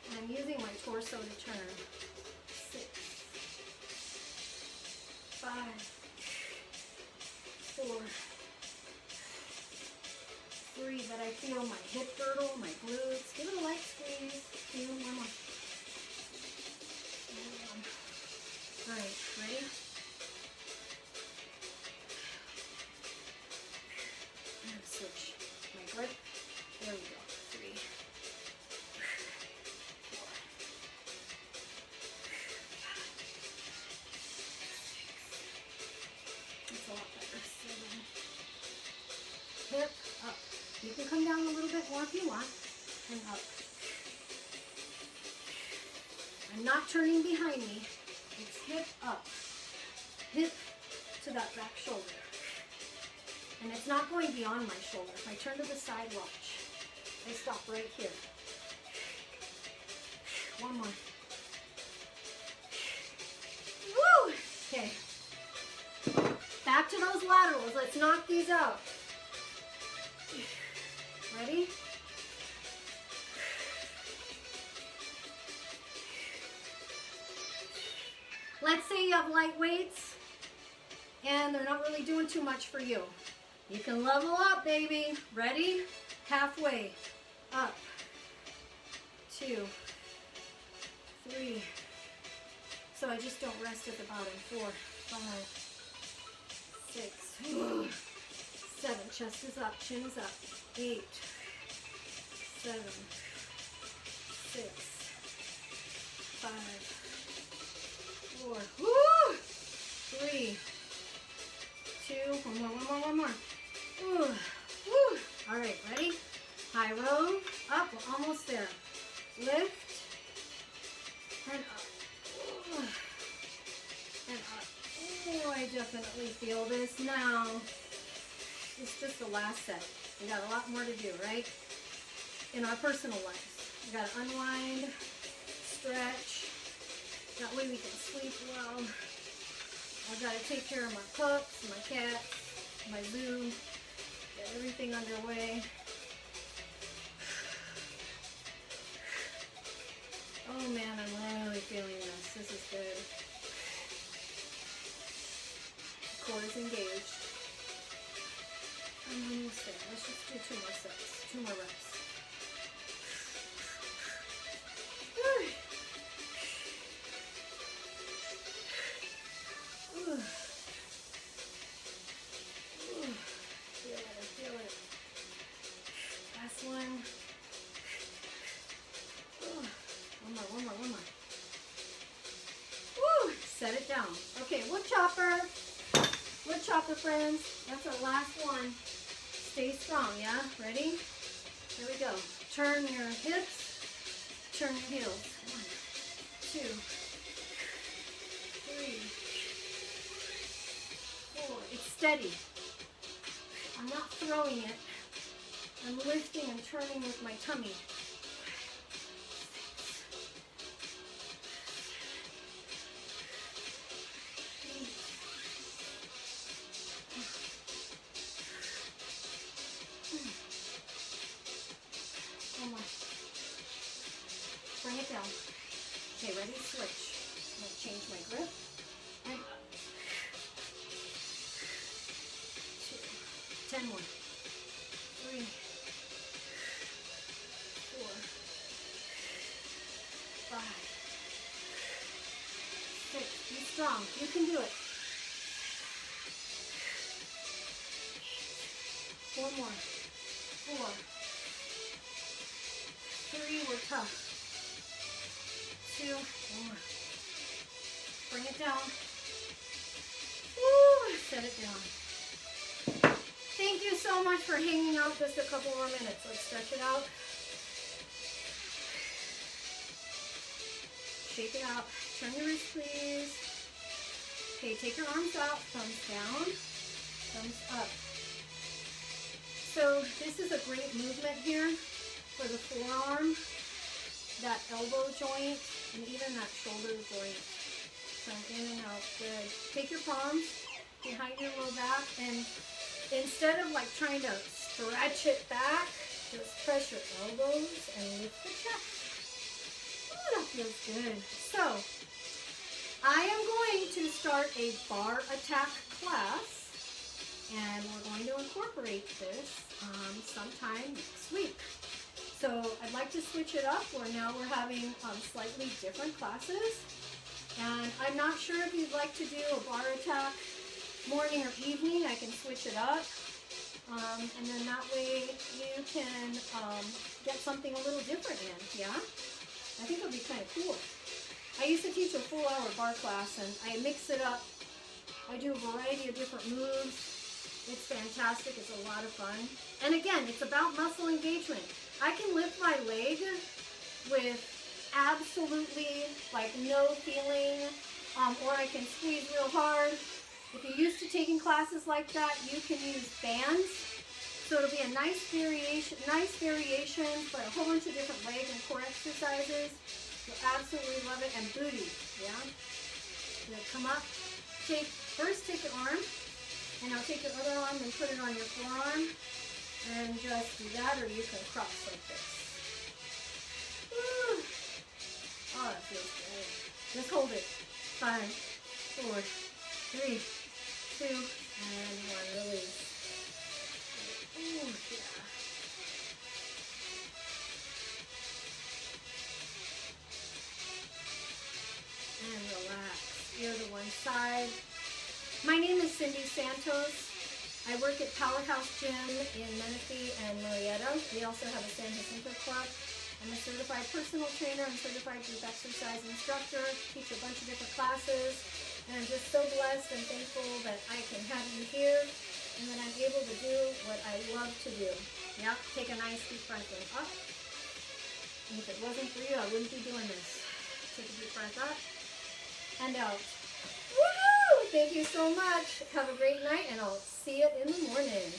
S1: And I'm using my torso to turn. 6, 5, 4, 3, but I feel my hip girdle, my glutes. Give it a light squeeze. 2, 1 more. All right, ready? Switch my grip. There we go. 3, 4, 5. That's a lot better. 7. Hip up. You can come down a little bit more if you want. And up. I'm not turning behind me. It's hip up. Hip to that back shoulder. And it's not going beyond my shoulder. If I turn to the side, watch. I stop right here. 1 more. Woo! Okay. Back to those laterals. Let's knock these out. Ready? Let's say you have light weights and they're not really doing too much for you. You can level up, baby. Ready? Halfway. Up. 2, 3. So I just don't rest at the bottom. 4, 5, 6, 7. Chest is up. Chin is up. 8, 7, 6, 5, 4. Woo! 3, 2. One more. Ooh. Woo. All right, ready? High row. Up. We're almost there. Lift. And up. And up. Oh, I definitely feel this now. It's just the last set. We got a lot more to do, right? In our personal lives. We got to unwind, stretch. That way we can sleep well. I've got to take care of my pups, my cats, my zoo, get everything underway. Oh man, I'm really feeling this. This is good. Core is engaged. I'm almost there. Let's just do 2 more sets, 2 more reps. Feel it, I feel it. Last one. One more. Woo! Set it down. Okay, wood chopper. Wood chopper, friends. That's our last one. Stay strong, yeah? Ready? Here we go. Turn your hips. Turn your heels. 1, 2, 3, 4. It's steady. I'm not throwing it. I'm lifting and turning with my tummy. 1 more. Bring it down. Okay, ready? Switch. I'm going to change my grip. And up. 2. 10 more. 3. 4. 5. 6. Be strong. You can do it. 4 more. 4. 3. We're tough. 2. 1 more. Bring it down. Woo! Set it down. Thank you so much for hanging out just a couple more minutes. Let's stretch it out. Shake it out. Turn your wrist, please. Okay, take your arms out. Thumbs down. Thumbs up. So this is a great movement here for the forearm, that elbow joint, and even that shoulder joint. Come in and out. Good. Take your palms behind your low back, and instead of like trying to stretch it back, just press your elbows and lift the chest. Oh, that feels good. So, I am going to start a bar attack class, and we're going to incorporate this sometime next week. So, I'd like to switch it up where now we're having slightly different classes. And I'm not sure if you'd like to do a bar attack morning or evening. I can switch it up. And then that way you can get something a little different in, yeah? I think it would be kind of cool. I used to teach a full hour bar class, and I mix it up. I do a variety of different moves. It's fantastic. It's a lot of fun. And again, it's about muscle engagement. I can lift my leg with absolutely like no feeling, or I can squeeze real hard. If you're used to taking classes like that, you can use bands. So it'll be a nice variation, but a whole bunch of different leg and core exercises. You'll absolutely love it. And booty, yeah? You'll come up, first take your arm, and now take your other arm and put it on your forearm, and just do that, or you can cross like this. Woo. Oh, that feels good. Just hold it. 5, 4, 3, 2, and 1. Release. Ooh, yeah. And relax. Ear to one side. My name is Cindy Santos. I work at Powerhouse Gym in Menifee and Murrieta. We also have a San Jacinto club. I'm a certified personal trainer and certified group exercise instructor. Teach a bunch of different classes. And I'm just so blessed and thankful that I can have you here and that I'm able to do what I love to do. Yep, take a nice deep breath in. Up And if it wasn't for you, I wouldn't be doing this. Take a deep breath up and out. Woohoo! Thank you so much. Have a great night, and I'll see you in the morning.